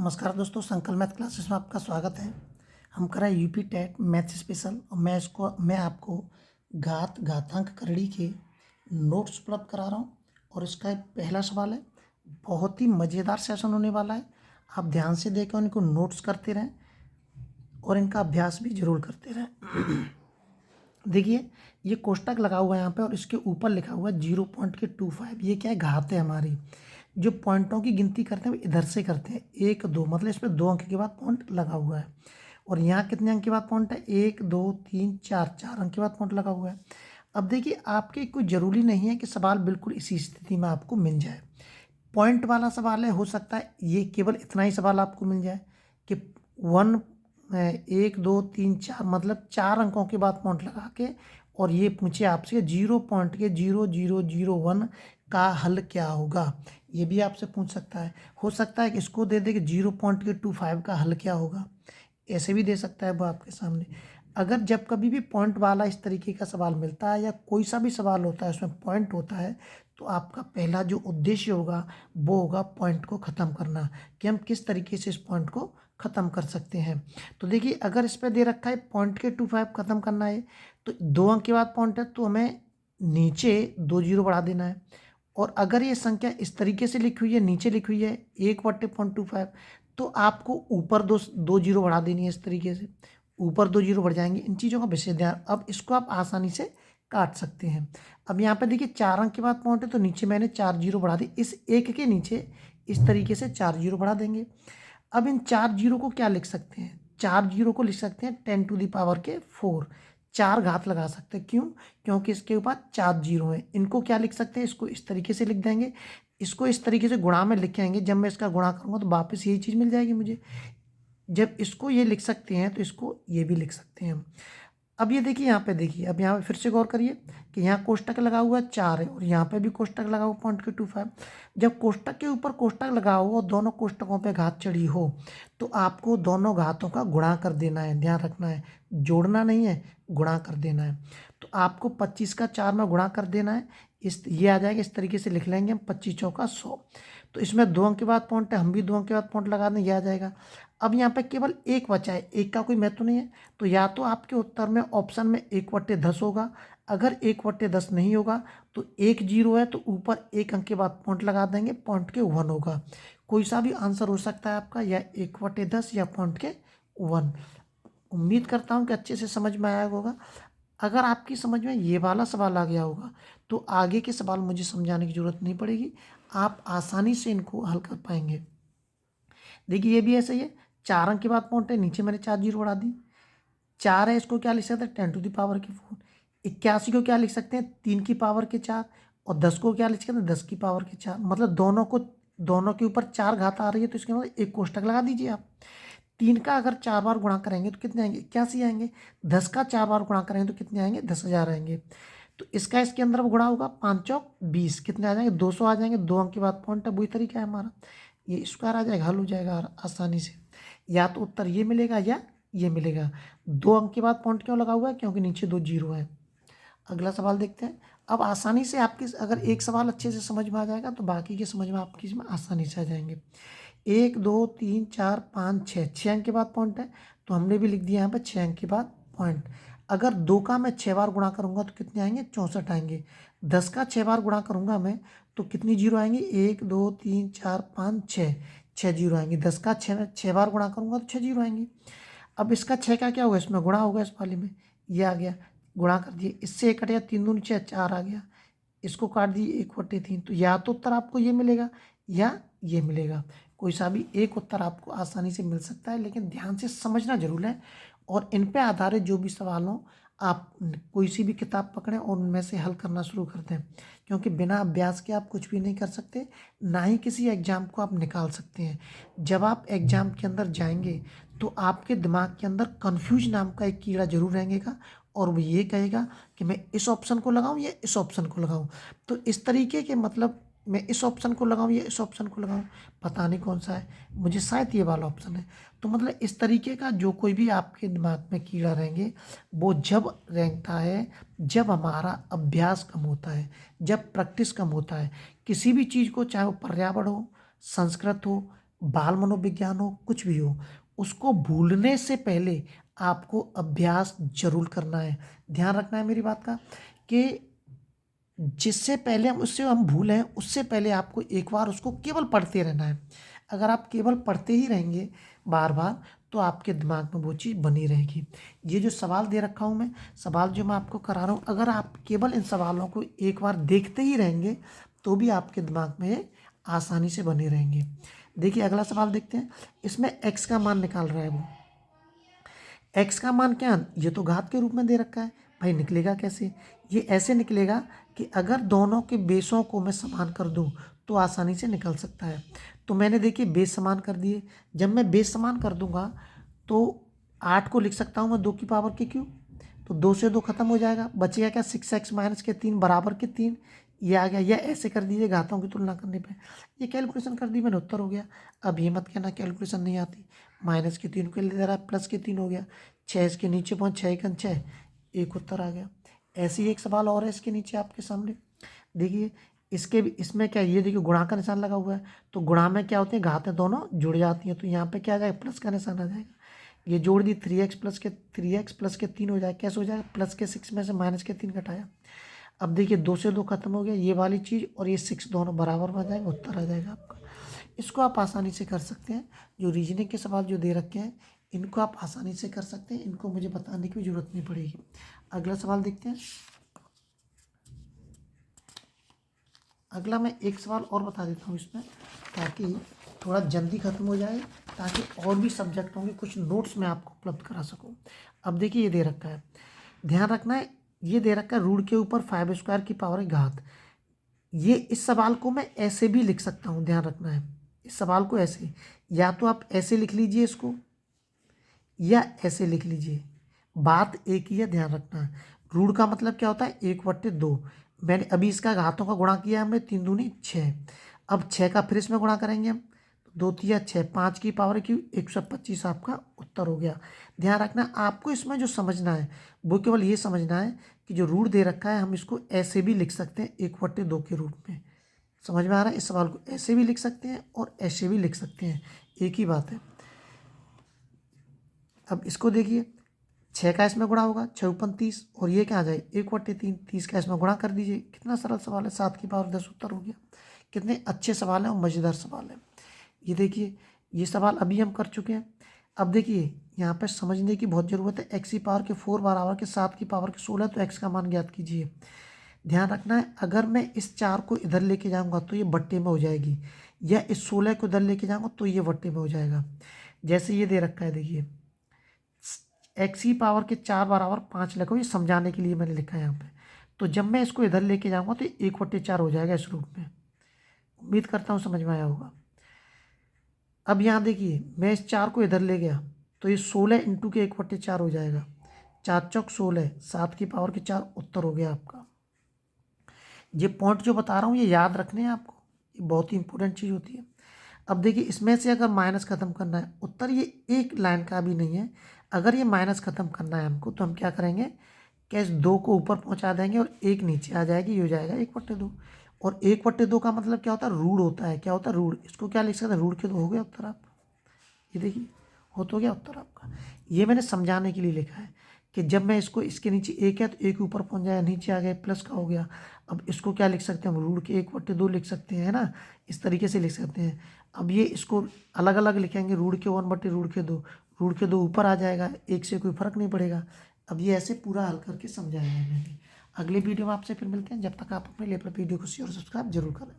नमस्कार दोस्तों, संकल्प मैथ क्लासेस में आपका स्वागत है। हम कर रहे हैं यूपी टेट मैथ स्पेशल और मैं आपको घातांक करड़ी के नोट्स उपलब्ध करा रहा हूँ और इसका एक पहला सवाल है। बहुत ही मज़ेदार सेशन होने वाला है। आप ध्यान से देखें, इनको नोट्स करते रहें और इनका अभ्यास भी जरूर करते रहें। देखिए, ये कोष्टक लगा हुआ है यहाँ पे और इसके ऊपर लिखा हुआ है 0.25। ये क्या है? घात है हमारी। जो पॉइंटों की गिनती करते हैं वो इधर से करते हैं, 1 2, मतलब इस पर 2 अंक के बाद पॉइंट लगा हुआ है। और यहाँ कितने अंक के बाद पॉइंट है? 1 2 3 4, 4 अंक के बाद पॉइंट लगा हुआ है। अब देखिए, आपके कोई ज़रूरी नहीं है कि सवाल बिल्कुल इसी स्थिति में आपको मिल जाए। पॉइंट वाला सवाल है, हो सकता है ये केवल इतना ही सवाल आपको मिल जाए कि 1 2 3 4, मतलब 4 अंकों के बाद पॉइंट लगा के और ये पूछे आपसे 0.0001 का हल क्या होगा। ये भी आपसे पूछ सकता है। हो सकता है कि इसको दे दे कि 0.25 का हल क्या होगा, ऐसे भी दे सकता है वो आपके सामने। अगर जब कभी भी पॉइंट वाला इस तरीके का सवाल मिलता है या कोई सा भी सवाल होता है उसमें पॉइंट होता है, तो आपका पहला जो उद्देश्य होगा वो होगा पॉइंट को ख़त्म करना, कि हम किस तरीके से इस पॉइंट को ख़त्म कर सकते हैं। तो देखिए, अगर इस पर दे रखा है पॉइंट के 25 ख़त्म करना है, तो 2 अंक के बाद पॉइंट है तो हमें नीचे 2 जीरो बढ़ा देना है। और अगर ये संख्या इस तरीके से लिखी हुई है, नीचे लिखी हुई है 1/0.25, तो आपको ऊपर दो जीरो बढ़ा देनी है। इस तरीके से ऊपर 2 जीरो बढ़ जाएंगे। इन चीज़ों का विशेष ध्यान। अब इसको आप आसानी से काट सकते हैं। अब यहाँ पे देखिए 4 अंक के बाद पॉइंट है तो नीचे मैंने 4 जीरो बढ़ा दी। इस एक के नीचे इस तरीके से 4 जीरो बढ़ा देंगे। अब इन 4 जीरो को क्या लिख सकते हैं? 4 जीरो को लिख सकते हैं 10⁴। 4 घात लगा सकते हैं। क्यों? क्योंकि इसके ऊपर 4 जीरो हैं। इनको क्या लिख सकते हैं? इसको इस तरीके से लिख देंगे। इसको इस तरीके से गुणा में लिखेंगे। जब मैं इसका गुणा करूँगा तो वापस यही चीज़ मिल जाएगी मुझे। जब इसको ये लिख सकते हैं तो इसको ये भी लिख सकते हैं हम। अब ये देखिए, यहाँ पे देखिए, अब यहाँ पे फिर से गौर करिए कि यहाँ कोष्टक लगा हुआ है 4 है और यहाँ पे भी कोष्टक लगा हुआ 0.25। जब कोष्टक के ऊपर कोष्टक लगा हो और दोनों कोष्टकों पे घात चढ़ी हो तो आपको दोनों घातों का गुणा कर देना है। ध्यान रखना है, जोड़ना नहीं है, गुणा कर देना है। तो आपको 25 का 4 में गुणा कर देना है। ये आ जाएगा। इस तरीके से लिख लेंगे हम 25 चौका 100। तो इसमें 2 अंक के बाद पॉइंट है, हम भी 2 अंक के बाद पॉइंट लगा दें, ये आ जाएगा। अब यहाँ पे केवल एक बचा है, एक का कोई महत्व नहीं है। तो या तो आपके उत्तर में ऑप्शन में 1/10 होगा। अगर 1/10 नहीं होगा तो 1 जीरो है तो ऊपर 1 अंक के बाद पॉइंट लगा देंगे, पॉइंट के 1 होगा। कोई सा भी आंसर हो सकता है आपका, या 1/10 या पॉइंट के 1। उम्मीद करता हूँ कि अच्छे से समझ में आया होगा। अगर आपकी समझ में ये वाला सवाल आ गया होगा तो आगे के सवाल मुझे समझाने की ज़रूरत नहीं पड़ेगी, आप आसानी से इनको हल कर पाएंगे। देखिए, ये भी ऐसे ही है। 4 अंक के बाद पॉइंट है, नीचे मैंने 4 जीरो बढ़ा दी। 4 है, इसको क्या लिख सकते हैं? 10⁴। 81 को क्या लिख सकते हैं? 3⁴ और 10 को क्या लिख सकते हैं? 10⁴। मतलब दोनों के ऊपर 4 घात आ रही है तो इसके मतलब एक कोष्टक लगा दीजिए आप। 3 का अगर 4 बार गुणा करेंगे तो कितने आएंगे? 81 आएंगे। 10 का 4 बार गुणा करेंगे तो कितने आएंगे? 10,000 आएंगे। तो इसका इसके अंदर गुणा होगा 5 चौक 20, कितने आ जाएंगे? 200 आ जाएंगे। 2 अंक के बाद पॉइंट है, वही तरीका है हमारा। ये स्क्वायर आ जाएगा, हल हो जाएगा आसानी से। या तो उत्तर ये मिलेगा या ये मिलेगा। 2 अंक के बाद पॉइंट क्यों लगा हुआ है? क्योंकि नीचे 2 जीरो है। अगला सवाल देखते हैं। अब आसानी से आपके अगर एक सवाल अच्छे से समझ में आ जाएगा तो बाकी के समझ में आपकी इसमें आसानी से आ जाएंगे। 1 2 3 4 5 6, 6 अंक के बाद पॉइंट है तो हमने भी लिख दिया यहाँ पर 6 अंक के बाद पॉइंट। अगर 2 का मैं 6 बार गुणा करूंगा तो कितने आएंगे? 64 आएंगे। 10 का 6 बार गुणा करूंगा मैं तो कितनी जीरो आएंगे? 1 2 3 4 5 6, 6 जीरो आएंगे। 10 का 6 बार गुणा करूंगा तो 6 जीरो आएंगे। अब इसका 6 का क्या होगा? इसमें गुणा होगा, इस वाले में ये आ गया, गुणा कर दिए। इससे 1 कटेगा, 3 दूनी 6, 4 आ गया। इसको काट दिए 1/3। तो या तो उत्तर आपको ये मिलेगा या ये मिलेगा। कोई सा भी एक उत्तर आपको आसानी से मिल सकता है, लेकिन ध्यान से समझना जरूर है। और इन पे आधारित जो भी सवाल हो, आप कोई सी भी किताब पकड़ें और उनमें से हल करना शुरू कर दें, क्योंकि बिना अभ्यास के आप कुछ भी नहीं कर सकते, ना ही किसी एग्जाम को आप निकाल सकते हैं। जब आप एग्जाम के अंदर जाएंगे तो आपके दिमाग के अंदर कन्फ्यूज नाम का एक कीड़ा जरूर रहेगा और वो ये कहेगा कि मैं इस ऑप्शन को लगाऊं या इस ऑप्शन को लगाऊं। तो इस तरीके के मतलब मैं इस ऑप्शन को लगाऊं या इस ऑप्शन को लगाऊं, पता नहीं कौन सा है, मुझे शायद ये वाला ऑप्शन है। तो मतलब इस तरीके का जो कोई भी आपके दिमाग में कीड़ा रहेंगे वो जब रेंगता है, जब हमारा अभ्यास कम होता है, जब प्रैक्टिस कम होता है किसी भी चीज़ को, चाहे वो पर्यावरण हो, संस्कृत हो, बाल मनोविज्ञान हो, कुछ भी हो, उसको भूलने से पहले आपको अभ्यास जरूर करना है। ध्यान रखना है मेरी बात का, कि जिससे पहले हम भूलें, उससे पहले आपको एक बार उसको केवल पढ़ते रहना है। अगर आप केवल पढ़ते ही रहेंगे बार बार, तो आपके दिमाग में वो चीज़ बनी रहेगी। ये जो सवाल दे रखा हूँ मैं, सवाल जो मैं आपको करा रहा हूँ, अगर आप केवल इन सवालों को एक बार देखते ही रहेंगे, तो भी आपके दिमाग में ये आसानी से बने रहेंगे। देखिए अगला सवाल देखते हैं। इसमें एक्स का मान निकाल रहा है वो। एक्स का मान क्या, ये तो घात के रूप में दे रखा है भाई, निकलेगा कैसे? ये ऐसे निकलेगा कि अगर दोनों के बेसों को मैं समान कर दूं, तो आसानी से निकल सकता है। तो मैंने देखिए बेस समान कर दिए। जब मैं बेस समान कर दूंगा, तो 8 को लिख सकता हूँ मैं 2 की पावर के क्यूब। तो 2 से 2 खत्म हो जाएगा, बचेगा क्या, 6x माइनस के 3 बराबर के 3। ये आ गया। या ऐसे कर दीजिए घातों की तुलना करने पे, ये कैलकुलेशन कर दी मैंने, उत्तर हो गया। अब ये मत कहना कैलकुलेशन नहीं आती। माइनस के 3 को ले दे रहा है, प्लस के 3 हो गया, 6 इसके नीचे पहुँच, 6 एक उत्तर आ गया। ऐसे ही एक सवाल और है इसके नीचे आपके सामने। देखिए इसके भी, इसमें क्या, ये देखिए गुणा का निशान लगा हुआ है, तो गुणा में क्या होते हैं, घातें दोनों जुड़ जाती हैं, तो यहाँ पे क्या आ जाएगा, प्लस का निशान आ जाएगा। ये जोड़ दी, 3x प्लस के 3 हो जाएगा। कैसे हो जाएगा, प्लस के 6 में से माइनस के 3 घटाया। अब देखिए 2 से 2 खत्म हो गया, ये वाली चीज़ और ये 6 दोनों बराबर में आ जाएगा, उत्तर आ जाएगा आपका। इसको आप आसानी से कर सकते हैं। जो रीजनिंग के सवाल जो दे रखे हैं, इनको आप आसानी से कर सकते हैं, इनको मुझे बताने की जरूरत नहीं पड़ेगी। अगला सवाल देखते हैं। अगला मैं एक सवाल और बता देता हूँ इसमें, ताकि थोड़ा जल्दी खत्म हो जाए, ताकि और भी सब्जेक्टों के कुछ नोट्स मैं आपको उपलब्ध करा सकूँ। अब देखिए ये दे रखा है, ध्यान रखना है, ये दे रखा है रूट के ऊपर 5 स्क्वायर की पावर घात। ये इस सवाल को मैं ऐसे भी लिख सकता हूँ, ध्यान रखना है, इस सवाल को ऐसे, या तो आप ऐसे लिख लीजिए इसको, या ऐसे लिख लीजिए। बात एक ही है, ध्यान रखना है। रूट का मतलब क्या होता है, 1/2। मैंने अभी इसका घातों का गुणा किया हमने, 3 दूनी 6। अब 6 का फिर इसमें गुणा करेंगे हम, तो 2 तिया 6, 5 की पावर क्यू 125 आपका उत्तर हो गया। ध्यान रखना, आपको इसमें जो समझना है वो केवल ये समझना है कि जो रूट दे रखा है, हम इसको ऐसे भी लिख सकते हैं 1/2 के रूप में। समझ में आ रहा है? इस सवाल को ऐसे भी लिख सकते हैं और ऐसे भी लिख सकते हैं, एक ही बात है। अब इसको देखिए, 6 का इसमें गुणा होगा, 6×30, और ये क्या आ जाए 1/3, 30 का इसमें गुणा कर दीजिए। कितना सरल सवाल है, 7 की पावर 10 उत्तर हो गया। कितने अच्छे सवाल हैं और मज़ेदार सवाल है। ये देखिए, ये सवाल अभी हम कर चुके हैं। अब देखिए यहाँ पर समझने की बहुत ज़रूरत है। x की पावर के 4 बराबर के 7 की पावर के 16, तो x का मान ज्ञात कीजिए। ध्यान रखना है, अगर मैं इस 4 को इधर लेके जाऊँगा तो ये बट्टे में हो जाएगी, या इस 16 को इधर लेके जाऊँगा तो ये बट्टे में हो जाएगा। जैसे ये दे रखा है, देखिए x की पावर के 4 बराबर 5 लिखो, ये समझाने के लिए मैंने लिखा है यहाँ पे। तो जब मैं इसको इधर लेके जाऊँगा तो 1/4 हो जाएगा इस रूप में। उम्मीद करता हूँ समझ में आया होगा। अब यहाँ देखिए, मैं इस 4 को इधर ले गया, तो ये 16 इंटू के 1/4 हो जाएगा। 4 चौक 16, 7 की पावर के 4 उत्तर हो गया आपका। ये पॉइंट जो बता रहा हूँ ये याद रखने हैं आपको, ये बहुत ही इंपॉर्टेंट चीज़ होती है। अब देखिए, इसमें से अगर माइनस खत्म करना है, उत्तर ये एक लाइन का भी नहीं है। अगर ये माइनस खत्म करना है हमको, तो हम क्या करेंगे, क्या इस 2 को ऊपर पहुंचा देंगे और 1 नीचे आ जाएगी, ये हो जाएगा 1/2। और 1/2 का मतलब क्या होता है, रूट होता है। क्या होता है, रूट। इसको क्या लिख सकते हैं, रूट के 2 हो गया उत्तर आप। ये देखिए, हो तो गया उत्तर आपका। ये मैंने समझाने के लिए लिखा है कि जब मैं इसको, इसके नीचे 1 है तो 1 ऊपर पहुंच जाएगा, नीचे आ गया, प्लस का हो गया। अब इसको क्या लिख सकते हैं हम, रूट के 1/2 लिख सकते हैं, है ना, इस तरीके से लिख सकते हैं। अब ये इसको अलग अलग लिखेंगे, रूट के 1/√2, रूट के 2 ऊपर आ जाएगा, 1 से कोई फर्क नहीं पड़ेगा। अब ये ऐसे पूरा हल करके समझाया है मैंने। अगले वीडियो में आपसे फिर मिलते हैं। जब तक आप अपने लेवल वीडियो को शेयर और सब्सक्राइब जरूर करें।